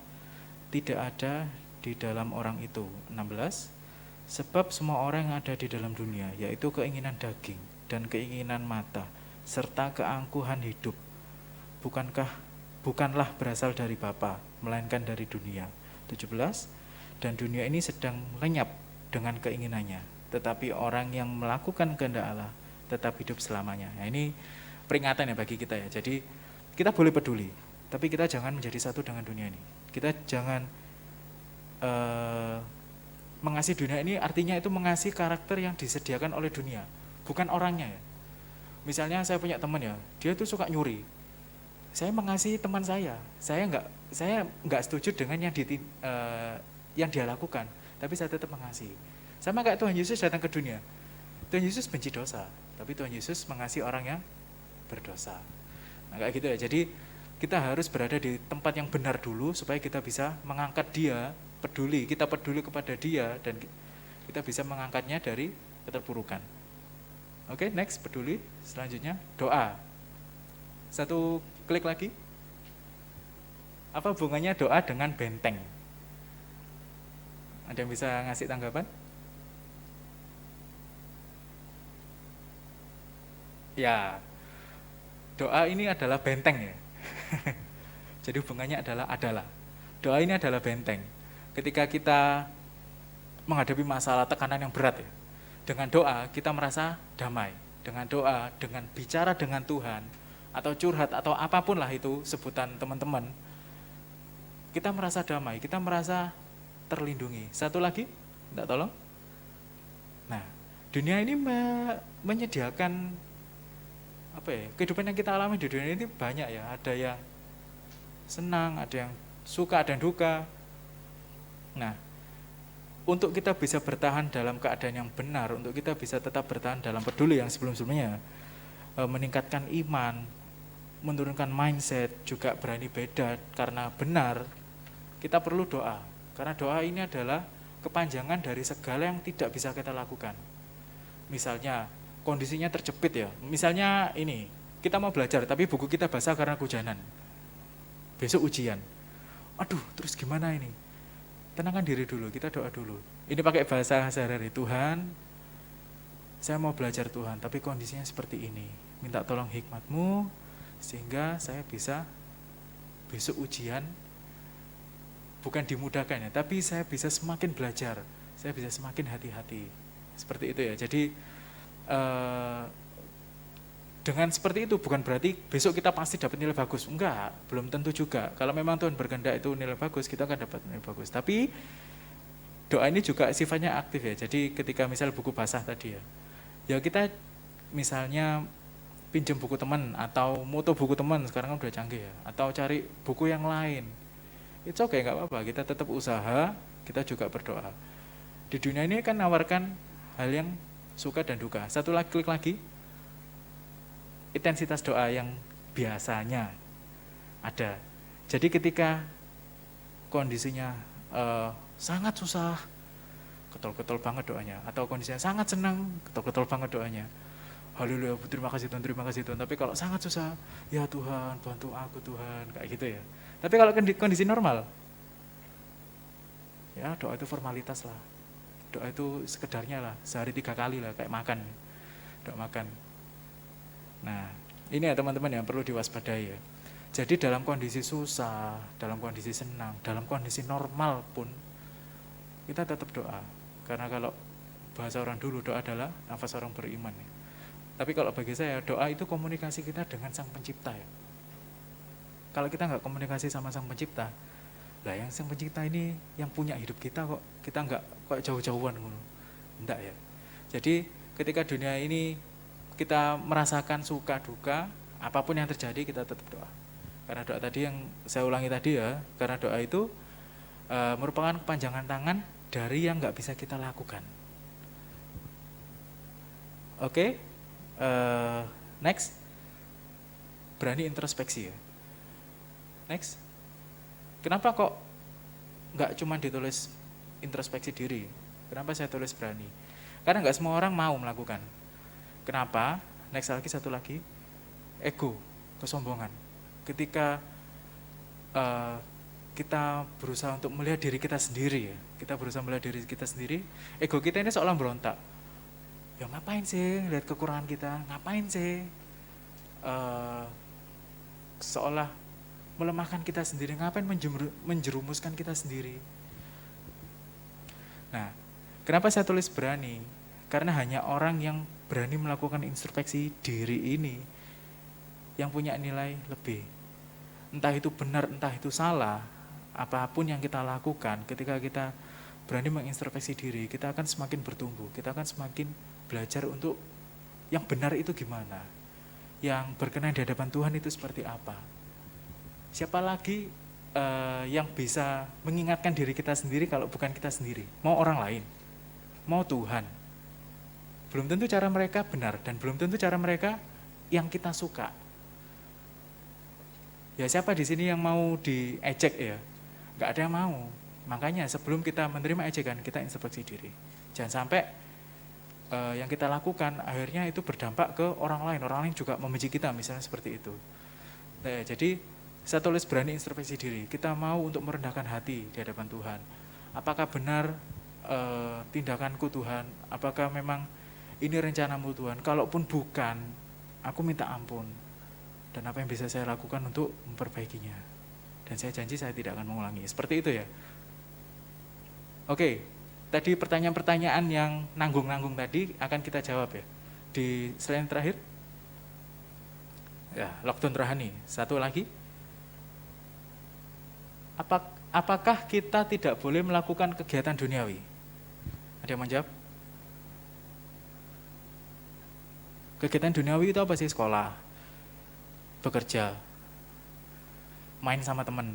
Speaker 4: tidak ada di dalam orang itu. 16. Sebab semua orang yang ada di dalam dunia, yaitu keinginan daging dan keinginan mata, serta keangkuhan hidup, bukanlah berasal dari Bapa, melainkan dari dunia. 17. Dan dunia ini sedang lenyap dengan keinginannya, tetapi orang yang melakukan kehendak Allah tetap hidup selamanya. Nah, ini peringatan ya bagi kita ya. Jadi kita boleh peduli, tapi kita jangan menjadi satu dengan dunia ini. Kita jangan mengasihi dunia ini, artinya itu mengasihi karakter yang disediakan oleh dunia, bukan orangnya ya. Misalnya saya punya teman ya, dia tuh suka nyuri. Saya mengasihi teman saya nggak setuju dengan yang dia lakukan, tapi saya tetap mengasihi. Sama kayak Tuhan Yesus datang ke dunia. Tuhan Yesus benci dosa, tapi Tuhan Yesus mengasihi orang yang berdosa. Nah, kayak gitu ya. Jadi kita harus berada di tempat yang benar dulu supaya kita bisa mengangkat dia, kita peduli kepada dia dan kita bisa mengangkatnya dari keterpurukan. Oke, next peduli. Selanjutnya doa. Satu klik lagi. Apa hubungannya doa dengan benteng? Ada yang bisa ngasih tanggapan? Ya, doa ini adalah benteng ya. Jadi hubungannya adalah. Doa ini adalah benteng. Ketika kita menghadapi masalah tekanan yang berat ya, dengan doa kita merasa damai. Dengan doa, dengan bicara dengan Tuhan, atau curhat, atau apapun lah itu sebutan teman-teman, kita merasa damai, kita merasa terlindungi. Satu lagi, minta tolong. Nah, dunia ini menyediakan kehidupan yang kita alami di dunia ini banyak ya. Ada yang senang, ada yang suka, ada yang duka. Nah, untuk kita bisa bertahan dalam keadaan yang benar, untuk kita bisa tetap bertahan dalam peduli yang sebelum-sebelumnya, meningkatkan iman, menurunkan mindset, juga berani beda karena benar, kita perlu doa. Karena doa ini adalah kepanjangan dari segala yang tidak bisa kita lakukan. Misalnya kondisinya terjepit ya, misalnya ini, kita mau belajar tapi buku kita basah karena kehujanan, besok ujian, aduh terus gimana ini? Tenangkan diri dulu, kita doa dulu. Ini pakai bahasa sehari-hari, Tuhan, saya mau belajar Tuhan, tapi kondisinya seperti ini, minta tolong hikmat-Mu, sehingga saya bisa besok ujian, bukan dimudahkan ya, tapi saya bisa semakin belajar, saya bisa semakin hati-hati, seperti itu ya. Jadi dengan seperti itu bukan berarti besok kita pasti dapat nilai bagus, enggak, belum tentu juga. Kalau memang Tuhan berkehendak itu nilai bagus, kita akan dapat nilai bagus. Tapi doa ini juga sifatnya aktif ya. Jadi ketika misal buku basah tadi ya kita misalnya pinjem buku teman atau moto buku teman, sekarang kan udah canggih ya, atau cari buku yang lain. It's okay, nggak apa-apa, kita tetap usaha, kita juga berdoa. Di dunia ini kan nawarkan hal yang suka dan duka. Satu lagi, klik lagi, intensitas doa yang biasanya ada. Jadi ketika kondisinya sangat susah, getol-getol banget doanya, atau kondisinya sangat senang, getol-getol banget doanya. Haleluya, terima kasih Tuhan, terima kasih Tuhan. Tapi kalau sangat susah, ya Tuhan, bantu aku Tuhan, kayak gitu ya. Tapi kalau kondisi normal, ya doa itu formalitas lah. Doa itu sekedarnya lah, sehari 3 kali lah, kayak makan, doa makan. Nah, ini ya teman-teman yang perlu diwaspadai ya. Jadi dalam kondisi susah, dalam kondisi senang, dalam kondisi normal pun, kita tetap doa. Karena kalau bahasa orang dulu, doa adalah nafas orang beriman ya. Tapi kalau bagi saya, doa itu komunikasi kita dengan Sang Pencipta ya. Kalau kita nggak komunikasi sama Sang Pencipta, lah yang Sang Pencipta ini yang punya hidup kita kok, kita nggak kok jauh-jauhan. Enggak ya. Jadi ketika dunia ini kita merasakan suka duka, apapun yang terjadi kita tetap doa. Karena doa tadi yang saya ulangi tadi ya, karena doa itu merupakan kepanjangan tangan dari yang nggak bisa kita lakukan. Oke. Next, berani introspeksi ya. Next, kenapa kok nggak cuma ditulis introspeksi diri? Kenapa saya tulis berani? Karena nggak semua orang mau melakukan. Kenapa? Next lagi, satu lagi, ego, kesombongan. Ketika kita berusaha untuk melihat diri kita sendiri ya, kita berusaha melihat diri kita sendiri, ego kita ini seolah berontak. Ya ngapain sih lihat kekurangan kita, ngapain sih seolah melemahkan kita sendiri, ngapain menjerumuskan kita sendiri. Nah, kenapa saya tulis berani? Karena hanya orang yang berani melakukan introspeksi diri ini yang punya nilai lebih. Entah itu benar, entah itu salah, apapun yang kita lakukan, ketika kita berani mengintrospeksi diri, kita akan semakin bertumbuh, kita akan semakin belajar untuk yang benar itu gimana, yang berkenan di hadapan Tuhan itu seperti apa. Siapa lagi yang bisa mengingatkan diri kita sendiri kalau bukan kita sendiri? Mau orang lain, mau Tuhan. Belum tentu cara mereka benar dan belum tentu cara mereka yang kita suka. Ya siapa di sini yang mau diejek ya? Gak ada yang mau. Makanya sebelum kita menerima ejekan, kita introspeksi diri. Jangan sampai yang kita lakukan akhirnya itu berdampak ke orang lain juga membenci kita, misalnya seperti itu. Nah, jadi saya tulis berani introspeksi diri, kita mau untuk merendahkan hati di hadapan Tuhan. Apakah benar tindakanku Tuhan, apakah memang ini rencanamu Tuhan, kalaupun bukan, aku minta ampun, dan apa yang bisa saya lakukan untuk memperbaikinya. Dan saya janji saya tidak akan mengulangi, seperti itu ya. Oke. Tadi pertanyaan-pertanyaan yang nanggung-nanggung tadi akan kita jawab ya. Di slide terakhir. Ya, lockdown rohani. Satu lagi. Apakah kita tidak boleh melakukan kegiatan duniawi? Ada yang menjawab? Kegiatan duniawi itu apa sih? Sekolah, bekerja, main sama teman.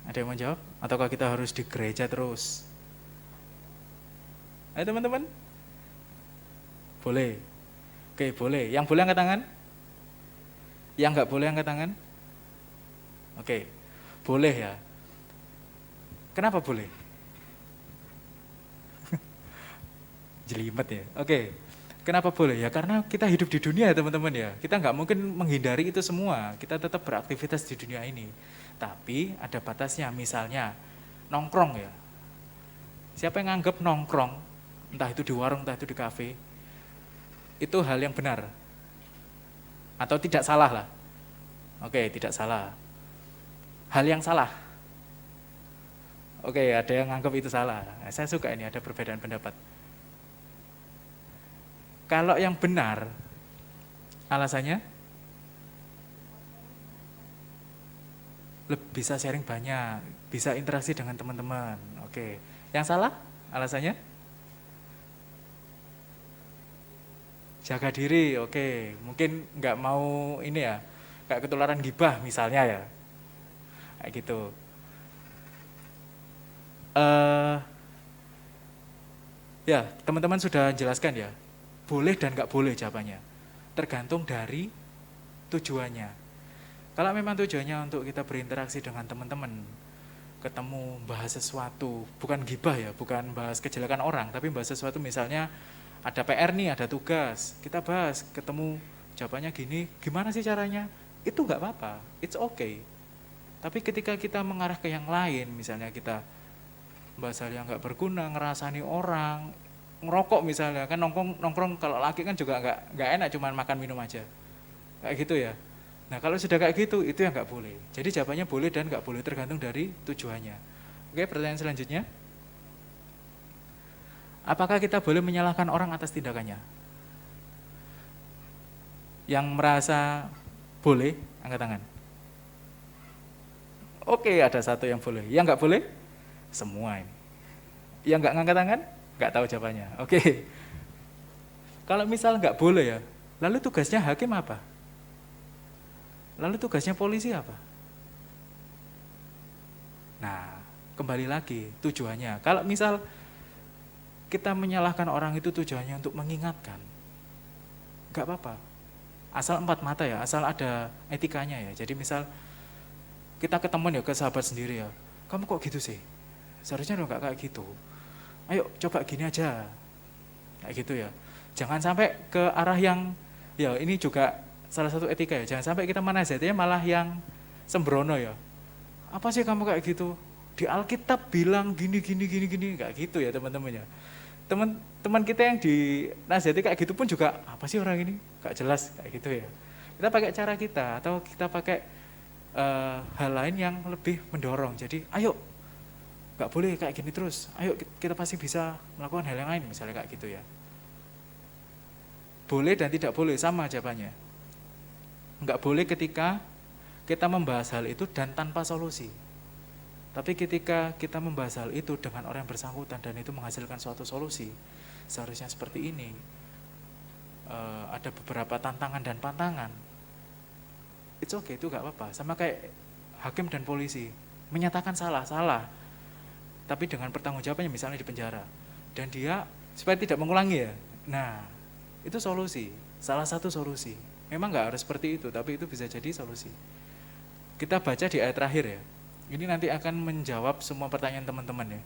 Speaker 4: Ada yang menjawab? Ataukah kita harus di gereja terus? Ayo teman-teman. Boleh. Oke, boleh. Yang boleh angkat tangan? Yang nggak boleh angkat tangan? Oke, boleh ya. Kenapa boleh? Jelimet ya. Oke, kenapa boleh ya? Karena kita hidup di dunia ya teman-teman ya. Kita nggak mungkin menghindari itu semua. Kita tetap beraktivitas di dunia ini. Tapi ada batasnya, misalnya nongkrong ya. Siapa yang nganggap nongkrong, entah itu di warung, entah itu di kafe, itu hal yang benar? Atau tidak salah lah? Oke, tidak salah. Hal yang salah? Oke, ada yang nganggap itu salah. Nah, saya suka ini, ada perbedaan pendapat. Kalau yang benar, alasannya? Bisa sharing banyak, bisa interaksi dengan teman-teman. Oke. Yang salah alasannya? Jaga diri, oke. Mungkin nggak mau ini ya, kayak ketularan gibah misalnya ya. Kayak gitu. Ya, teman-teman sudah jelaskan ya. Boleh dan nggak boleh jawabannya. Tergantung dari tujuannya. Kalau memang tujuannya untuk kita berinteraksi dengan teman-teman, ketemu, bahas sesuatu, bukan gibah ya, bukan bahas kejelekan orang, tapi bahas sesuatu misalnya ada PR nih, ada tugas, kita bahas, ketemu, jawabannya gini, gimana sih caranya? Itu nggak apa-apa, it's okay. Tapi ketika kita mengarah ke yang lain, misalnya kita bahas hal yang nggak berguna, ngerasani orang, ngerokok misalnya, kan nongkrong kalau laki kan juga nggak enak, cuman makan minum aja, kayak gitu ya. Nah kalau sudah kayak gitu, itu yang nggak boleh. Jadi jawabannya boleh dan nggak boleh, tergantung dari tujuannya. Oke, pertanyaan selanjutnya. Apakah kita boleh menyalahkan orang atas tindakannya? Yang merasa boleh, angkat tangan. Oke, ada satu yang boleh. Yang nggak boleh? Semua ini. Yang nggak ngangkat tangan? Nggak tahu jawabannya. Oke. Kalau misal nggak boleh ya, lalu tugasnya hakim apa? Lalu tugasnya polisi apa? Nah, kembali lagi tujuannya. Kalau misal kita menyalahkan orang itu tujuannya untuk mengingatkan, nggak apa-apa. Asal empat mata ya, asal ada etikanya ya. Jadi misal kita ketemu ya ke sahabat sendiri ya, kamu kok gitu sih? Seharusnya lo nggak kayak gitu. Ayo coba gini aja, kayak gitu ya. Jangan sampai ke arah yang, ya ini juga salah satu etika ya, jangan sampai kita menasihatinya malah yang sembrono ya. Apa sih kamu kayak gitu? Di Alkitab bilang gini, kayak gitu ya teman-teman ya. Teman-teman kita yang dinasihati kayak gitu pun juga, apa sih orang ini? Gak jelas, kayak gitu ya. Kita pakai cara kita, atau kita pakai hal lain yang lebih mendorong. Jadi ayo, gak boleh kayak gini terus, ayo kita pasti bisa melakukan hal yang lain, misalnya kayak gitu ya. Boleh dan tidak boleh, sama jawabannya. Enggak boleh ketika kita membahas hal itu dan tanpa solusi. Tapi ketika kita membahas hal itu dengan orang yang bersangkutan dan itu menghasilkan suatu solusi, seharusnya seperti ini, ada beberapa tantangan dan pantangan, it's okay, itu gak apa-apa. Sama kayak hakim dan polisi, menyatakan salah, tapi dengan pertanggungjawabannya misalnya di penjara. Dan dia, supaya tidak mengulangi ya, nah itu solusi, salah satu solusi. Memang nggak harus seperti itu, tapi itu bisa jadi solusi. Kita baca di ayat terakhir ya. Ini nanti akan menjawab semua pertanyaan teman-teman ya.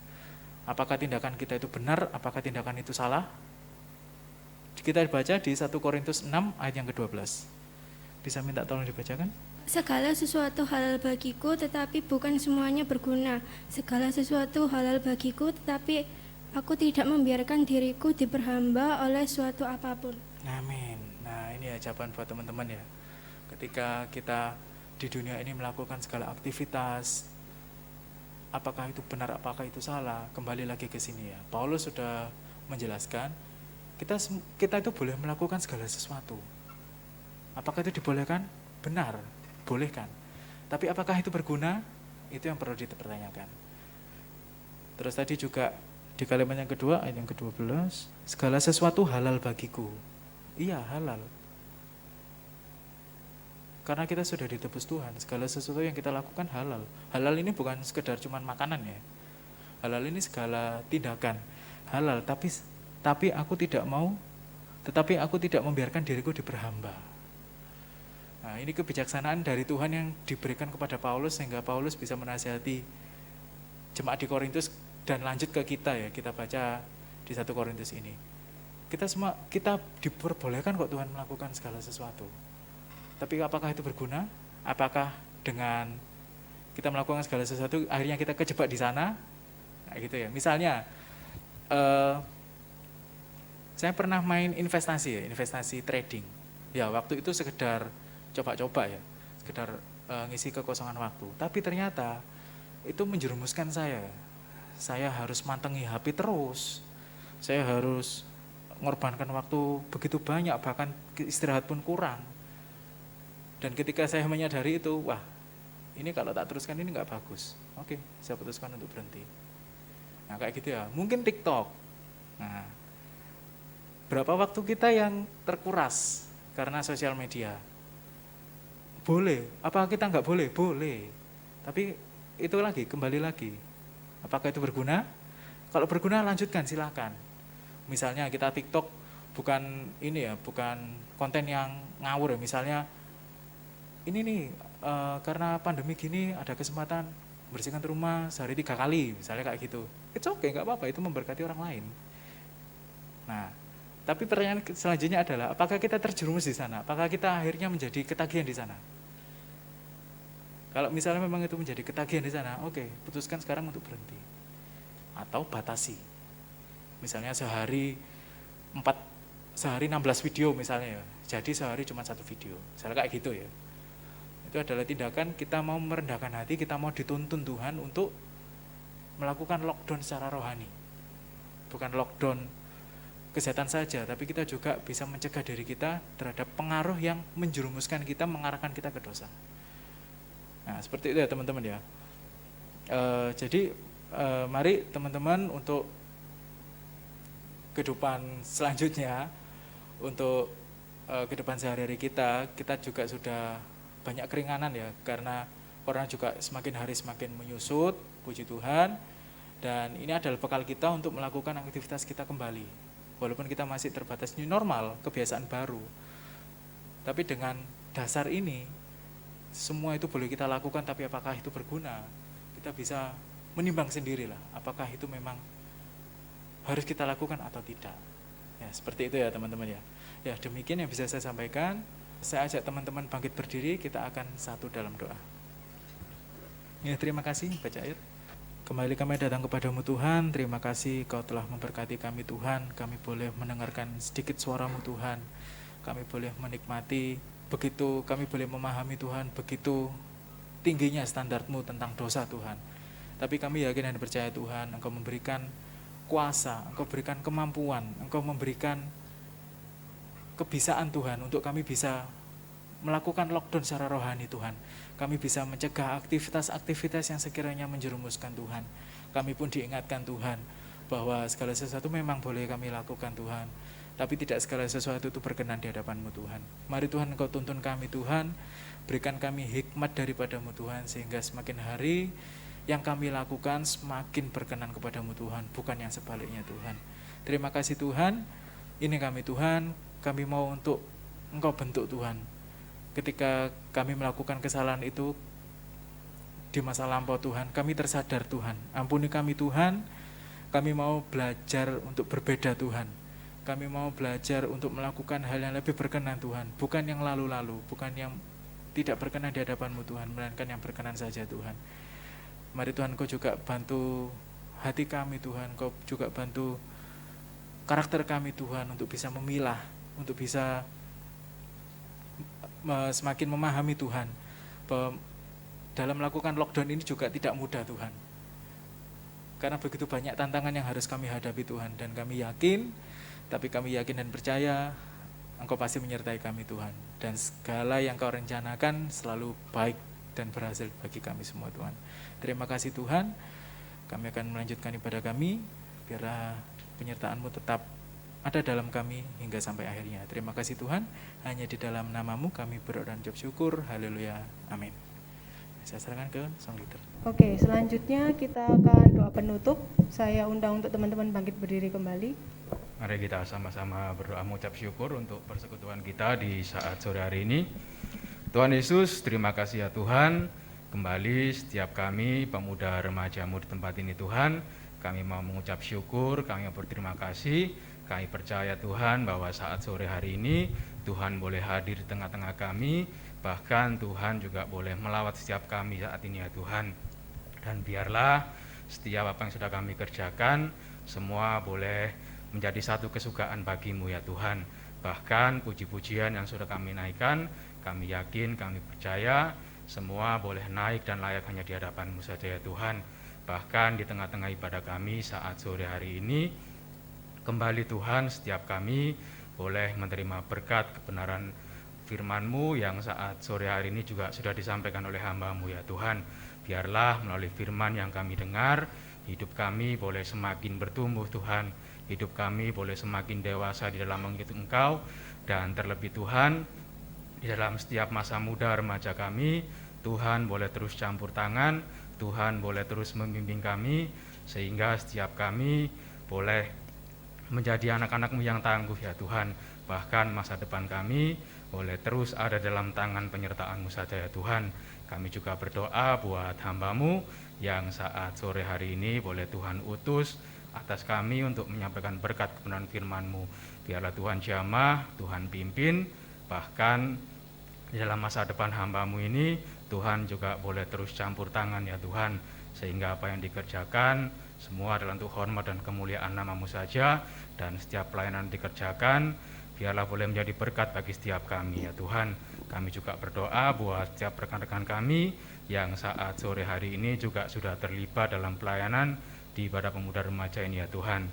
Speaker 4: Apakah tindakan kita itu benar, apakah tindakan itu salah? Kita baca di 1 Korintus 6 ayat yang ke-12. Bisa minta tolong dibacakan?
Speaker 5: Segala sesuatu halal bagiku, tetapi bukan semuanya berguna. Segala sesuatu halal bagiku, tetapi aku tidak membiarkan diriku diperhamba oleh suatu apapun.
Speaker 4: Amin. Nah ini ya jawaban buat teman-teman ya. Ketika kita di dunia ini melakukan segala aktivitas, apakah itu benar, apakah itu salah, kembali lagi ke sini ya. Paulus sudah menjelaskan, kita itu boleh melakukan segala sesuatu. Apakah itu dibolehkan? Benar, bolehkan. Tapi apakah itu berguna? Itu yang perlu dipertanyakan. Terus tadi juga di kalimat yang kedua, ayat yang ke-12, segala sesuatu halal bagiku. Iya, halal. Karena kita sudah ditebus Tuhan, segala sesuatu yang kita lakukan halal. Halal ini bukan sekedar cuman makanan ya. Halal ini segala tindakan halal, tapi aku tidak membiarkan diriku diperhamba. Nah, ini kebijaksanaan dari Tuhan yang diberikan kepada Paulus sehingga Paulus bisa menasihati jemaat di Korintus dan lanjut ke kita ya. Kita baca di 1 Korintus ini. Kita diperbolehkan kok Tuhan melakukan segala sesuatu. Tapi apakah itu berguna? Apakah dengan kita melakukan segala sesuatu akhirnya kita kejebak di sana? Nah, gitu ya. Misalnya saya pernah main investasi trading. Ya, waktu itu sekedar coba-coba ya, sekedar ngisi kekosongan waktu. Tapi ternyata itu menjerumuskan saya. Saya harus mantengi HP terus. Saya harus mengorbankan waktu begitu banyak, bahkan istirahat pun kurang. Dan ketika saya menyadari itu, wah, ini kalau tak teruskan ini nggak bagus. Oke, saya putuskan untuk berhenti. Nah, kayak gitu ya. Mungkin TikTok. Nah, Berapa waktu kita yang terkuras karena sosial media? Boleh, apa kita nggak boleh? Boleh. Tapi itu lagi, kembali lagi. Apakah itu berguna? Kalau berguna lanjutkan, silakan. Misalnya kita TikTok bukan ini ya, bukan konten yang ngawur ya. Misalnya ini nih karena pandemi gini ada kesempatan bersihkan rumah sehari 3 kali, misalnya kayak gitu. It's okay, nggak apa-apa, itu memberkati orang lain. Nah, tapi pertanyaan selanjutnya adalah apakah kita terjerumus di sana? Apakah kita akhirnya menjadi ketagihan di sana? Kalau misalnya memang itu menjadi ketagihan di sana, oke, putuskan sekarang untuk berhenti. Atau batasi. Misalnya sehari 16 video misalnya ya. Jadi sehari cuma 1 video. Misalnya kayak gitu ya. Itu adalah tindakan kita mau merendahkan hati, kita mau dituntun Tuhan untuk melakukan lockdown secara rohani. Bukan lockdown kesehatan saja, tapi kita juga bisa mencegah diri kita terhadap pengaruh yang menjerumuskan kita, mengarahkan kita ke dosa. Nah, seperti itu ya teman-teman ya. Jadi mari teman-teman untuk kehidupan selanjutnya, untuk kehidupan sehari-hari kita juga sudah banyak keringanan ya, karena corona juga semakin hari semakin menyusut, puji Tuhan. Dan ini adalah bekal kita untuk melakukan aktivitas kita kembali. Walaupun kita masih terbatas new normal, kebiasaan baru. Tapi dengan dasar ini, semua itu boleh kita lakukan, tapi apakah itu berguna? Kita bisa menimbang sendirilah, apakah itu memang harus kita lakukan atau tidak. Ya, seperti itu ya teman-teman ya. Ya, demikian yang bisa saya sampaikan. Saya ajak teman-teman bangkit berdiri, kita akan satu dalam doa. Ya, terima kasih, baca ayat. Kembali kami datang kepadamu Tuhan, terima kasih Kau telah memberkati kami Tuhan, kami boleh mendengarkan sedikit suara-Mu Tuhan, kami boleh menikmati, begitu kami boleh memahami Tuhan, begitu tingginya standar-Mu tentang dosa Tuhan. Tapi kami yakin dan percaya Tuhan, Engkau memberikan kuasa, Engkau berikan kemampuan, Engkau memberikan kebisaan Tuhan untuk kami bisa melakukan lockdown secara rohani Tuhan. Kami bisa mencegah aktivitas-aktivitas yang sekiranya menjerumuskan Tuhan. Kami pun diingatkan Tuhan bahwa segala sesuatu memang boleh kami lakukan Tuhan, tapi tidak segala sesuatu itu berkenan di hadapan-Mu Tuhan. Mari Tuhan Engkau tuntun kami Tuhan, berikan kami hikmat daripada-Mu Tuhan, sehingga semakin hari yang kami lakukan semakin berkenan kepada-Mu Tuhan, bukan yang sebaliknya Tuhan. Terima kasih Tuhan, ini kami Tuhan, kami mau untuk Engkau bentuk Tuhan. Ketika kami melakukan kesalahan itu di masa lampau Tuhan, kami tersadar Tuhan, ampuni kami Tuhan, kami mau belajar untuk berbeda Tuhan, kami mau belajar untuk melakukan hal yang lebih berkenan Tuhan, bukan yang lalu-lalu, bukan yang tidak berkenan di hadapan-Mu Tuhan, melainkan yang berkenan saja Tuhan. Mari Tuhan Kau juga bantu hati kami Tuhan, Kau juga bantu karakter kami Tuhan untuk bisa memilah, untuk bisa semakin memahami Tuhan bahwa dalam melakukan lockdown ini juga tidak mudah Tuhan, karena begitu banyak tantangan yang harus kami hadapi Tuhan, dan kami yakin dan percaya Engkau pasti menyertai kami Tuhan, dan segala yang Kau rencanakan selalu baik dan berhasil bagi kami semua Tuhan. Terima kasih Tuhan, kami akan melanjutkan ibadah kami, biarlah penyertaan-Mu tetap ada dalam kami hingga sampai akhirnya. Terima kasih Tuhan, hanya di dalam nama-Mu kami berdoa dan ucap syukur. Haleluya, amin. Saya serahkan ke Song Leader.
Speaker 1: Oke, selanjutnya kita akan doa penutup. Saya undang untuk teman-teman bangkit berdiri kembali.
Speaker 6: Mari kita sama-sama berdoa mengucap syukur untuk persekutuan kita di saat sore hari ini. Tuhan Yesus, terima kasih ya Tuhan, kembali setiap kami pemuda remaja-Mu di tempat ini Tuhan, kami mau mengucap syukur, kami mau berterima kasih. Kami percaya Tuhan bahwa saat sore hari ini Tuhan boleh hadir di tengah-tengah kami, bahkan Tuhan juga boleh melawat setiap kami saat ini ya Tuhan. Dan biarlah setiap apa yang sudah kami kerjakan semua boleh menjadi satu kesukaan bagi-Mu ya Tuhan. Bahkan puji-pujian yang sudah kami naikkan, kami yakin, kami percaya semua boleh naik dan layak hanya di hadapan-Mu saja ya Tuhan. Bahkan di tengah-tengah ibadah kami saat sore hari ini, kembali Tuhan, setiap kami boleh menerima berkat kebenaran firman-Mu yang saat sore hari ini juga sudah disampaikan oleh hamba-Mu ya Tuhan. Biarlah melalui firman yang kami dengar, hidup kami boleh semakin bertumbuh Tuhan, hidup kami boleh semakin dewasa di dalam mengikuti Engkau, dan terlebih Tuhan, di dalam setiap masa muda remaja kami, Tuhan boleh terus campur tangan, Tuhan boleh terus membimbing kami, sehingga setiap kami boleh menjadi anak-anak-Mu yang tangguh ya Tuhan. Bahkan masa depan kami boleh terus ada dalam tangan penyertaan-Mu saja ya Tuhan. Kami juga berdoa buat hamba-Mu yang saat sore hari ini boleh Tuhan utus atas kami untuk menyampaikan berkat kebenaran firman-Mu. Biarlah Tuhan jamah, Tuhan pimpin, bahkan di dalam masa depan hamba-Mu ini Tuhan juga boleh terus campur tangan ya Tuhan, sehingga apa yang dikerjakan semua adalah untuk hormat dan kemuliaan nama-Mu saja, dan setiap pelayanan dikerjakan biarlah boleh menjadi berkat bagi setiap kami ya Tuhan. Kami juga berdoa buat setiap rekan-rekan kami yang saat sore hari ini juga sudah terlibat dalam pelayanan di ibadah pemuda remaja ini ya Tuhan.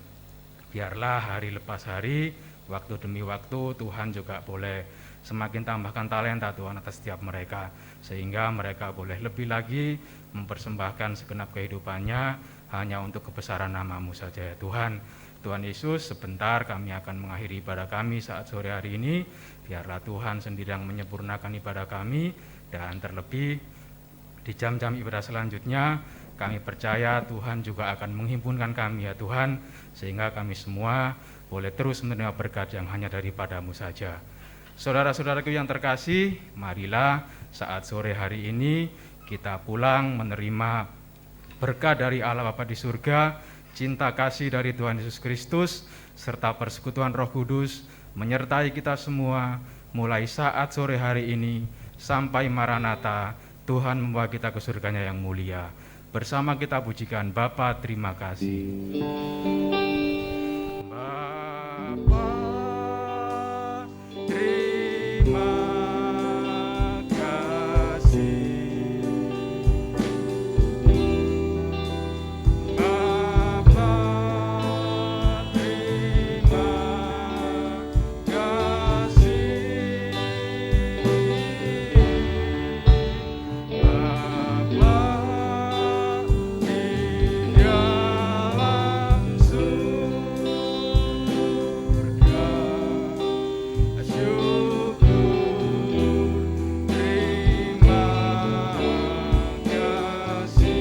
Speaker 6: Biarlah hari lepas hari, waktu demi waktu Tuhan juga boleh semakin tambahkan talenta Tuhan atas setiap mereka, sehingga mereka boleh lebih lagi mempersembahkan segenap kehidupannya hanya untuk kebesaran nama-Mu saja ya Tuhan. Tuhan Yesus, sebentar kami akan mengakhiri ibadah kami saat sore hari ini. Biarlah Tuhan sendiri yang menyempurnakan ibadah kami, dan terlebih di jam-jam ibadah selanjutnya kami percaya Tuhan juga akan menghimpunkan kami ya Tuhan, sehingga kami semua boleh terus menerima berkat yang hanya daripada-Mu saja. Saudara-saudaraku yang terkasih, marilah saat sore hari ini kita pulang menerima berkat dari Allah Bapa di surga, cinta kasih dari Tuhan Yesus Kristus, serta persekutuan Roh Kudus menyertai kita semua mulai saat sore hari ini sampai Maranatha, Tuhan membawa kita ke surganya yang mulia. Bersama kita pujikan Bapa, terima kasih. Bapa, terima kasih. Bapa, terima kasih. Bapa di dalam surga, syukur, terima kasih.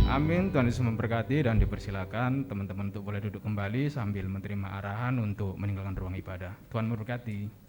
Speaker 6: Amin. Amin. Tuhan Yesus memberkati, dan dipersilakan teman-teman untuk boleh duduk kembali sambil menerima arahan untuk meninggalkan ruang ibadah. Tuhan memberkati.